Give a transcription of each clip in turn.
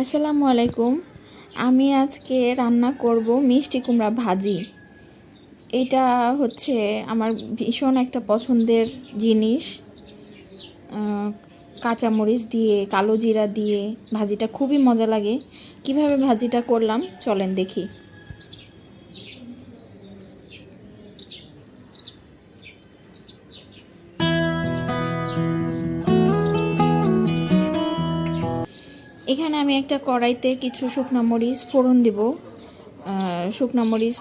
আসসালামু আলাইকুম। আমি আজকে রান্না করব মিষ্টি কুমড়া ভাজি। এটা হচ্ছে আমার ভীষণ একটা পছন্দের জিনিস। কাঁচামরিচ দিয়ে কালো জিরা দিয়ে ভাজিটা খুবই মজা লাগে। কিভাবে ভাজিটা করলাম চলেন দেখি। এখানে আমি একটা কড়াইতে কিছু শুকনো মরিচ ফোড়ন দেব। শুকনো মরিচ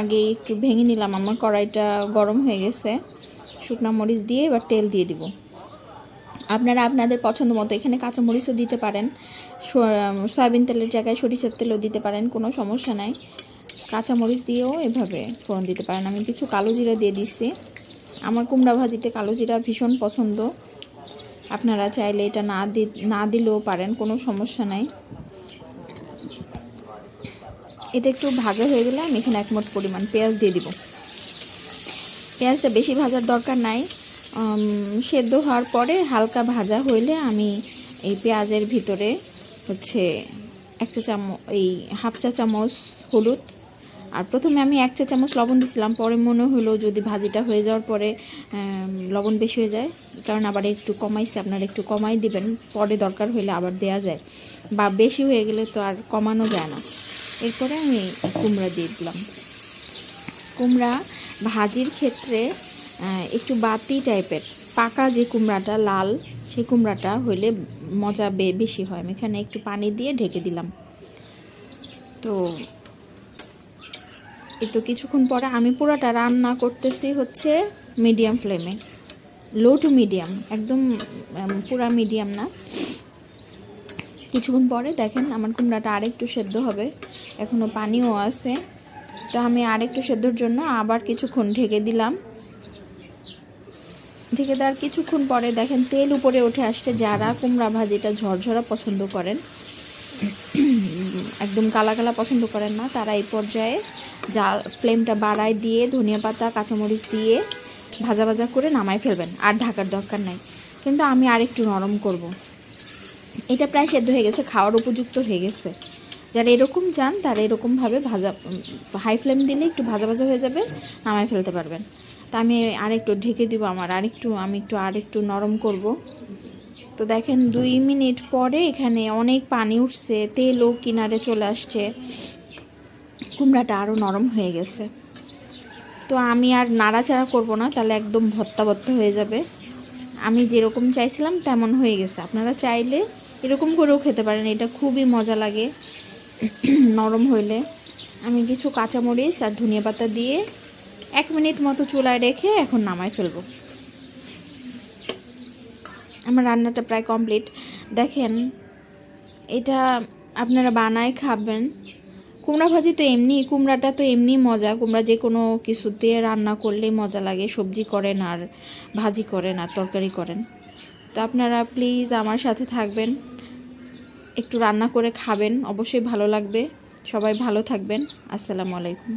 আগে একটু ভেঙে নিলাম, আমার কড়াইটা গরম হয়ে গেছে। শুকনো মরিচ দিয়ে এবার তেল দিয়ে দিব। আপনারা আপনাদের পছন্দ মতো এখানে কাঁচামরিচও দিতে পারেন, সয়াবিন তেলের জায়গায় সরিষার তেলও দিতে পারেন, কোনো সমস্যা নাই। কাঁচামরিচ দিয়েও এভাবে ফোড়ন দিতে পারেন। আমি কিছু কালো জিরা দিয়ে দিচ্ছি। আমার কুমড়া ভাজিতে কালো জিরা ভীষণ পছন্দ। আপনারা চাইলে এটা না দিলেও পারেন, কোনো সমস্যা নাই। এটা একটু ভাজা হয়ে গেলে আমি এখানে 1 মুঠ পরিমাণ পেঁয়াজ দিয়ে দিব। পেঁয়াজটা বেশি ভাজার দরকার নাই, সেদ্ধ হওয়ার পরে হালকা ভাজা হইলে আমি এই পেঁয়াজের ভিতরে হচ্ছে হাফ চা চামচ হলুদ, আর প্রথমে আমি 1 চা চামচ লবণ দিয়েছিলাম, পরে মনে হলো যদি ভাজিটা হয়ে যাওয়ার পরে লবণ বেশি হয়ে যায়, কারণ আবার একটু কমাইছে, আপনারা একটু কমাই দিবেন, পরে দরকার হইলে আবার দেয়া যায়, বা বেশি হয়ে গেলে তো আর কমানো যায় না। এরপরে আমি কুমড়া দিয়ে দিলাম। কুমড়া ভাজির ক্ষেত্রে একটু বাতি টাইপের পাকা যে কুমড়াটা লাল, সেই কুমড়াটা হইলে মজা বেশি হয়। আমি এখানে একটু পানি দিয়ে ঢেকে দিলাম। তো এই তো কিছুক্ষণ পরে আমি পুরোটা রান্না করতেছি হচ্ছে মিডিয়াম ফ্লেমে, লো টু মিডিয়াম, একদম পুরা মিডিয়াম না। কিছুক্ষণ পরে দেখেন আমার কুমড়াটা আরেকটু সেদ্ধ হবে, এখনও পানিও আছে। তো আমি আরেকটু সেদ্ধর জন্য আবার কিছুক্ষণ ঢেকে দিলাম। ঢেকে দেওয়ার কিছুক্ষণ পরে দেখেন তেল উপরে উঠে আসছে। যারা কুমড়া ভাজিটা ঝরঝরা পছন্দ করেন, একদম কালা কালা পছন্দ করেন না, তারা এই পর্যায়ে ফ্লেমটা বাড়ায় দিয়ে ধনিয়া পাতা কাঁচামরিচ দিয়ে ভাজা ভাজা করে নামাই ফেলবেন, আর ঢাকার দরকার নাই। কিন্তু আমি আরেকটু নরম করব। এটা প্রায় সেদ্ধ হয়ে গেছে, খাওয়ার উপযুক্ত হয়ে গেছে। যারা এরকম চান তারা এরকমভাবে হাই ফ্লেম দিলে একটু ভাজা ভাজা হয়ে যাবে, নামাই ফেলতে পারবেন। তা আমি আরেকটু ঢেকে দিব, আমি আরেকটু নরম করব। তো দেখেন 2 মিনিট পরে এখানে অনেক পানি উঠছে, তেলও কিনারে চলে আসছে, কুমড়াটা আরও নরম হয়ে গেছে। তো আমি আর নাড়াচাড়া করব না, তাহলে একদম ভর্তা ভর্তা হয়ে যাবে। আমি যেরকম চাইছিলাম তেমন হয়ে গেছে। আপনারা চাইলে এরকম করেও খেতে পারেন, এটা খুবই মজা লাগে নরম হইলে। আমি কিছু কাঁচামরিচ আর ধনিয়া পাতা দিয়ে 1 মিনিট মতো চুলায় রেখে এখন নামাই ফেলবো। আমার রান্নাটা প্রায় কমপ্লিট। দেখেন এটা আপনারা বানায় খাবেন। কুমড়া ভাজি তো কুমড়াটা তো এমনি মজা, কুমড়া যে কোনো কিছুতে রান্না করলেই মজা লাগে, সবজি করেন আর ভাজি করেন আর তরকারি করেন। তো আপনারা প্লিজ আমার সাথে থাকবেন, একটু রান্না করে খাবেন, অবশ্যই ভালো লাগবে। সবাই ভালো থাকবেন। আসসালামু আলাইকুম।